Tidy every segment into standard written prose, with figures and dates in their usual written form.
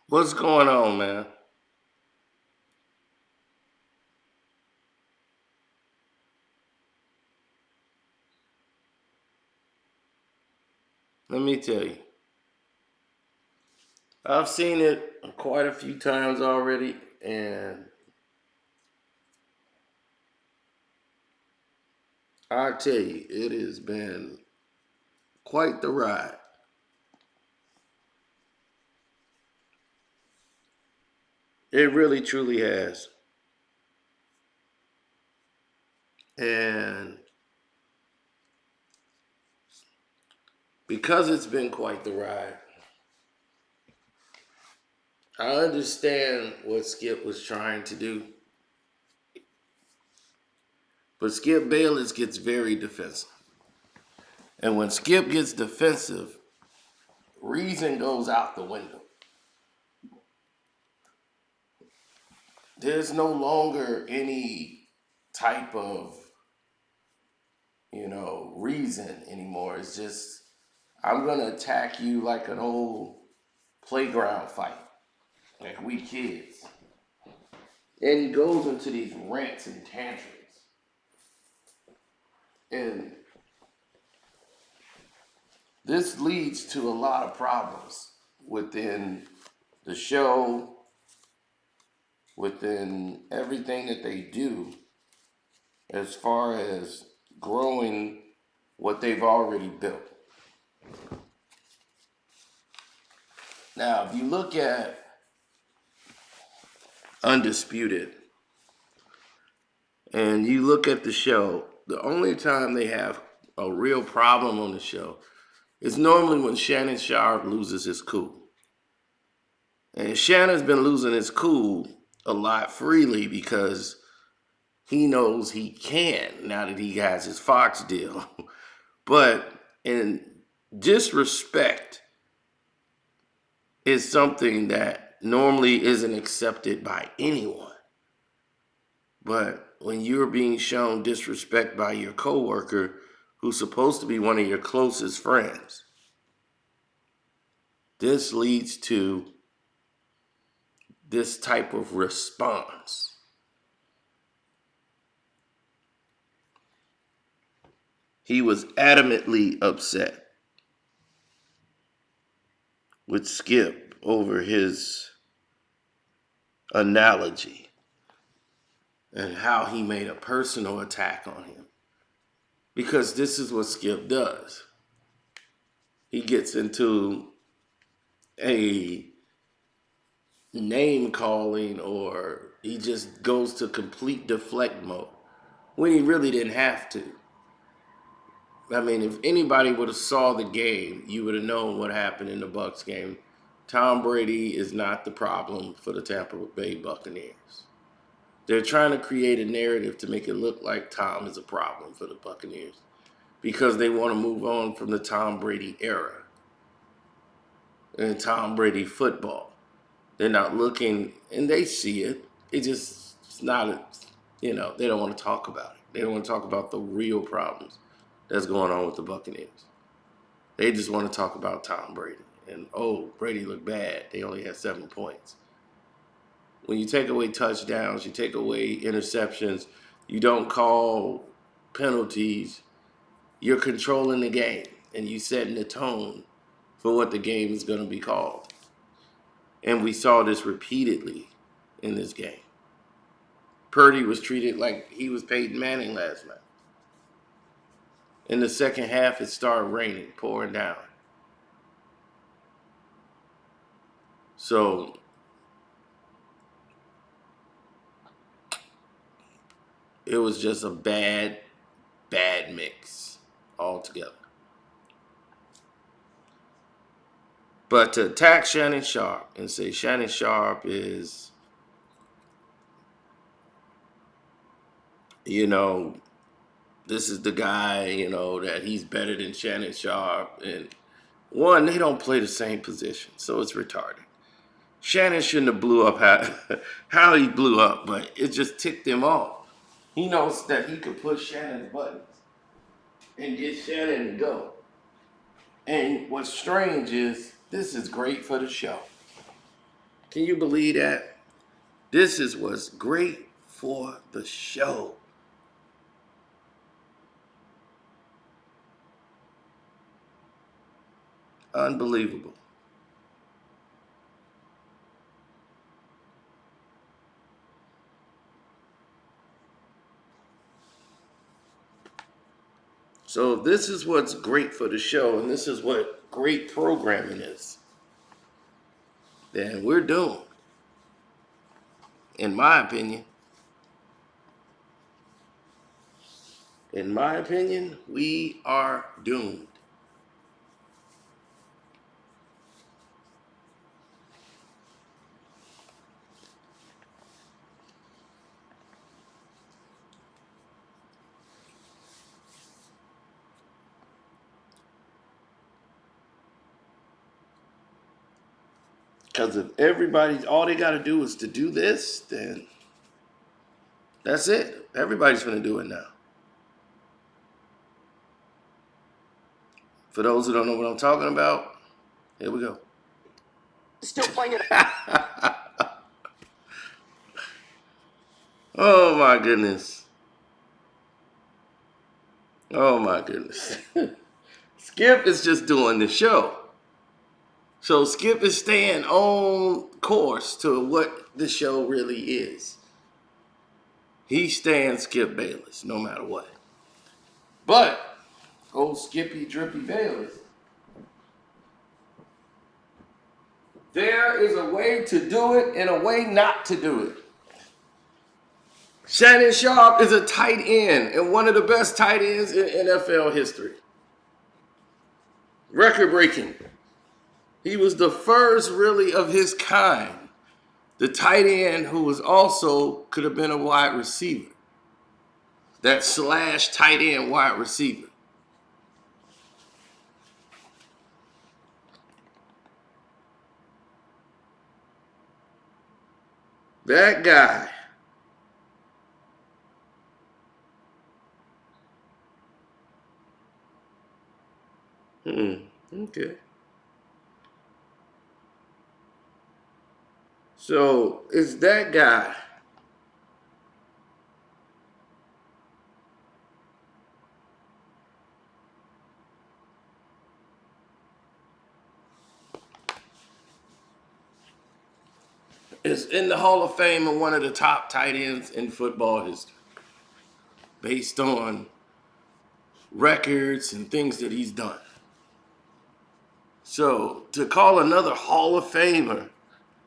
What's going on, man? Let me tell you. I've seen it quite a few times already, and I tell you, it has been quite the ride. It really truly has. And because it's been quite the ride, I understand what Skip was trying to do. But Skip Bayless gets very defensive. And when Skip gets defensive, reason goes out the window. There's no longer any type of reason anymore. It's just I'm gonna attack you like an old playground fight, like we kids. And he goes into these rants and tantrums. And this leads to a lot of problems within the show, within everything that they do, as far as growing what they've already built. Now, if you look at Undisputed, and you look at the show, the only time they have a real problem on the show is normally when Shannon Sharpe loses his cool. And Shannon's been losing his cool a lot freely because he knows he can now that he has his Fox deal. But in disrespect is something that normally isn't accepted by anyone. But when you're being shown disrespect by your coworker, who's supposed to be one of your closest friends, this leads to this type of response. He was adamantly upset with Skip over his analogy and how he made a personal attack on him. Because this is what Skip does. He gets into a name calling, or he just goes to complete deflect mode when he really didn't have to. I mean, if anybody would have saw the game, you would have known what happened in the Bucks game. Tom Brady is not the problem for the Tampa Bay Buccaneers. They're trying to create a narrative to make it look like Tom is a problem for the Buccaneers because they want to move on from the Tom Brady era and Tom Brady football. They're not looking, and they see it. It's not, they don't want to talk about it. They don't want to talk about the real problems that's going on with the Buccaneers. They just want to talk about Tom Brady. And, oh, Brady looked bad. They only had 7 points. When you take away touchdowns, you take away interceptions, you don't call penalties, you're controlling the game and you setting the tone for what the game is going to be called. And we saw this repeatedly in this game. Purdy was treated like he was Peyton Manning last night. In the second half, it started raining, pouring down. So it was just a bad mix altogether. But to attack Shannon Sharpe and say Shannon Sharpe is, you know, this is the guy, that he's better than Shannon Sharpe. And one, they don't play the same position, so it's retarded. Shannon shouldn't have blew up how he blew up, but it just ticked him off. He knows that he could push Shannon's buttons and get Shannon to go. And what's strange is this is great for the show. Can you believe that? This is what's great for the show. Unbelievable. So this is what's great for the show, and this is what great programming is. Then we're doomed. In my opinion. In my opinion, we are doomed. Because if everybody's, all they got to do is to do this, then that's it. Everybody's going to do it now. For those who don't know what I'm talking about, here we go. Still playing it. Oh my goodness. Oh my goodness. Skip is just doing the show. So Skip is staying on course to what the show really is. He's staying Skip Bayless no matter what. But old Skippy Drippy Bayless, there is a way to do it and a way not to do it. Shannon Sharpe is a tight end and one of the best tight ends in NFL history. Record breaking. He was the first really of his kind. The tight end who was also could have been a wide receiver. That slash tight end wide receiver. That guy. Okay. So it's that guy. Is in the Hall of Fame and one of the top tight ends in football history. Based on records and things that he's done. So to call another Hall of Famer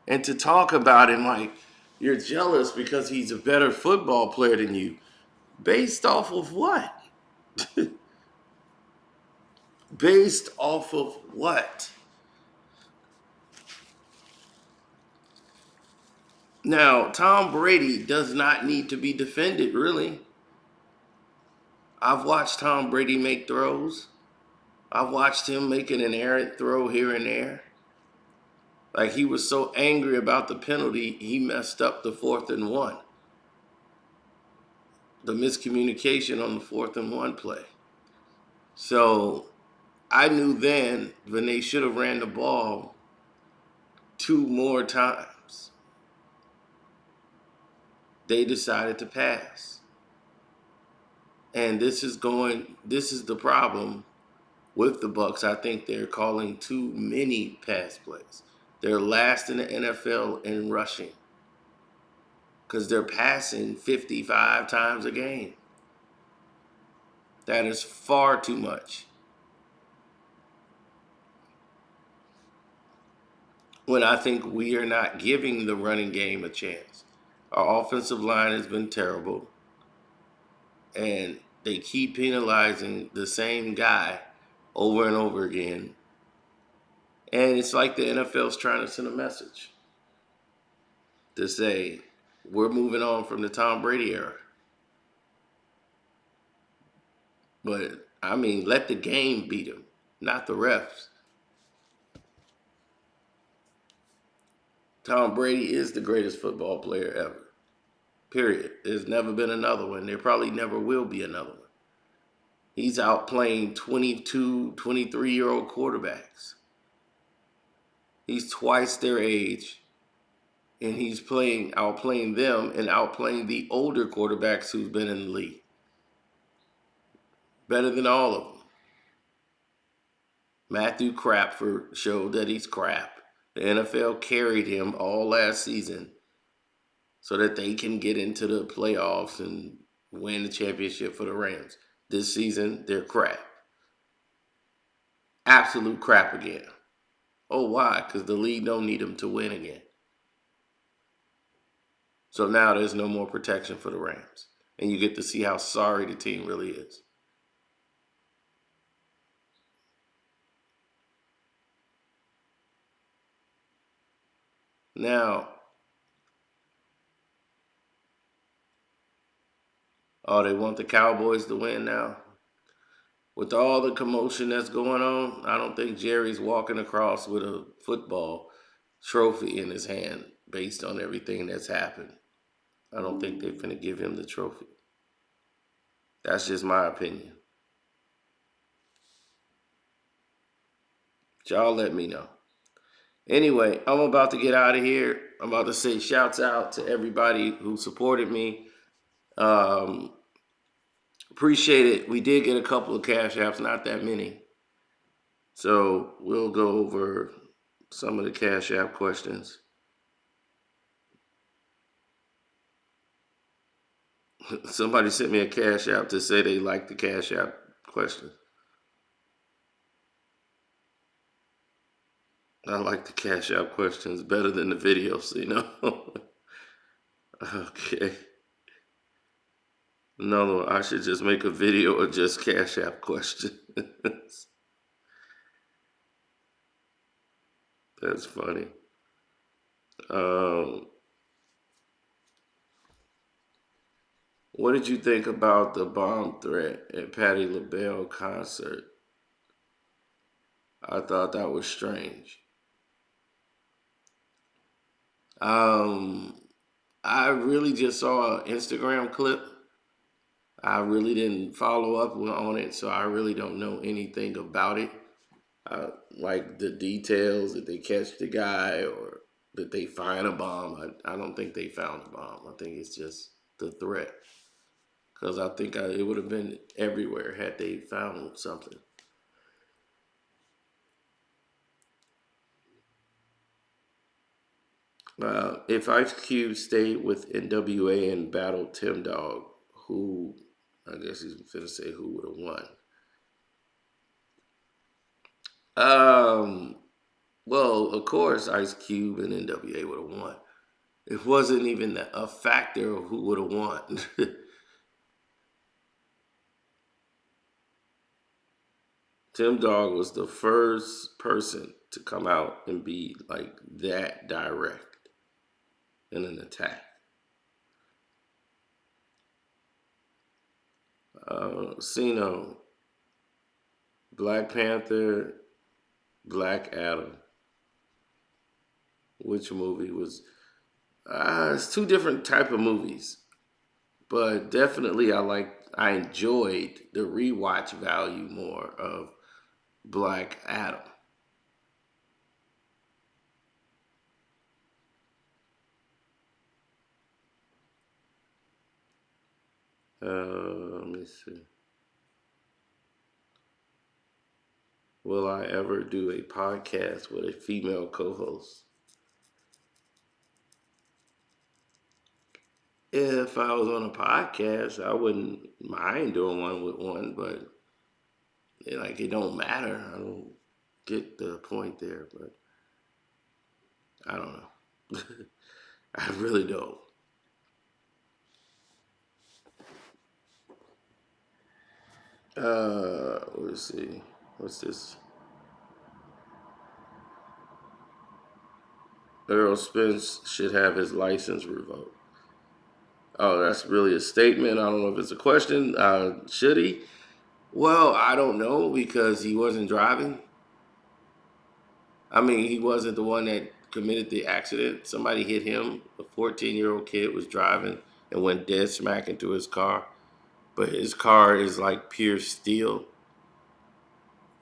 and to talk about him like you're jealous because he's a better football player than you, based off of what? Based off of what? Now, Tom Brady does not need to be defended, really. I've watched Tom Brady make throws. I've watched him making an errant throw here and there. Like he was so angry about the penalty, he messed up the 4th and 1. The miscommunication on the 4th and 1 play. So I knew then when they should have ran the ball 2 more times, they decided to pass. And this is the problem with the Bucs. I think they're calling too many pass plays. They're last in the NFL in rushing because they're passing 55 times a game. That is far too much. When I think we are not giving the running game a chance. Our offensive line has been terrible. And they keep penalizing the same guy over and over again. And it's like the NFL's trying to send a message to say, we're moving on from the Tom Brady era. But, I mean, let the game beat him, not the refs. Tom Brady is the greatest football player ever. Period. There's never been another one. There probably never will be another one. He's outplaying 22, 23-year-old quarterbacks. He's twice their age. and he's outplaying them and outplaying the older quarterbacks who's been in the league. Better than all of them. Matthew Crapford showed that he's crap. The NFL carried him all last season so that they can get into the playoffs and win the championship for the Rams. This season, they're crap. Absolute crap again. Oh, why? Because the league don't need them to win again. So now there's no more protection for the Rams. And you get to see how sorry the team really is. Now, oh, they want the Cowboys to win now? With all the commotion that's going on, I don't think Jerry's walking across with a football trophy in his hand based on everything that's happened. I don't think they're going to give him the trophy. That's just my opinion. Y'all let me know. Anyway, I'm about to get out of here. I'm about to say shouts out to everybody who supported me. Um, Appreciate it. We did get a couple of cash apps, not that many. So we'll go over some of the cash app questions. Somebody sent me a cash app to say they like the cash app question. I like the cash app questions better than the videos, you know. Okay. No, I should just make a video of just cash app questions. That's funny. Um, what did you think about the bomb threat at Patti LaBelle concert? I thought that was strange. Um, I really just saw an Instagram clip. I really didn't follow up on it, so I really don't know anything about it. Like the details, that they catch the guy or that they find a bomb. I don't think they found a bomb. I think it's just the threat. Because I think it would have been everywhere had they found something. If Ice Cube stayed with NWA and battled Tim Dog, who, I guess he's going to say who would have won. Um, well, of course, Ice Cube and NWA would have won. It wasn't even a factor of who would have won. Tim Dog was the first person to come out and be like that direct in an attack. Sino, Black Panther, Black Adam. Which movie was? It's two different type of movies, but definitely I enjoyed the rewatch value more of Black Adam. Let me see. Will I ever do a podcast with a female co-host? If I was on a podcast, I wouldn't mind doing one with one, but it don't matter. I don't get the point there, but I don't know. I really don't. Let's see. What's this? Earl Spence should have his license revoked. Oh, that's really a statement. I don't know if it's a question. Should he? Well, I don't know because he wasn't driving. I mean, he wasn't the one that committed the accident. Somebody hit him. A 14-year-old kid was driving and went dead smack into his car. But his car is like pure steel.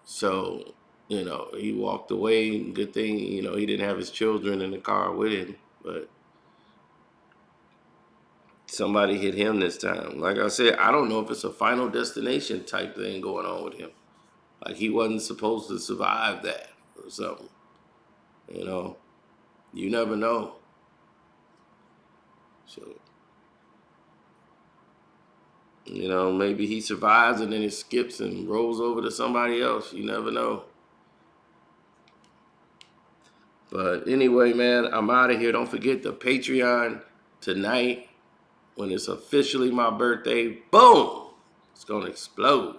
So, he walked away. Good thing, he didn't have his children in the car with him. But somebody hit him this time. Like I said, I don't know if it's a Final Destination type thing going on with him. Like he wasn't supposed to survive that or something. You know, you never know. So, you know, maybe he survives and then he skips and rolls over to somebody else. You never know. But anyway, man, I'm out of here. Don't forget the Patreon tonight when it's officially my birthday. Boom! It's going to explode.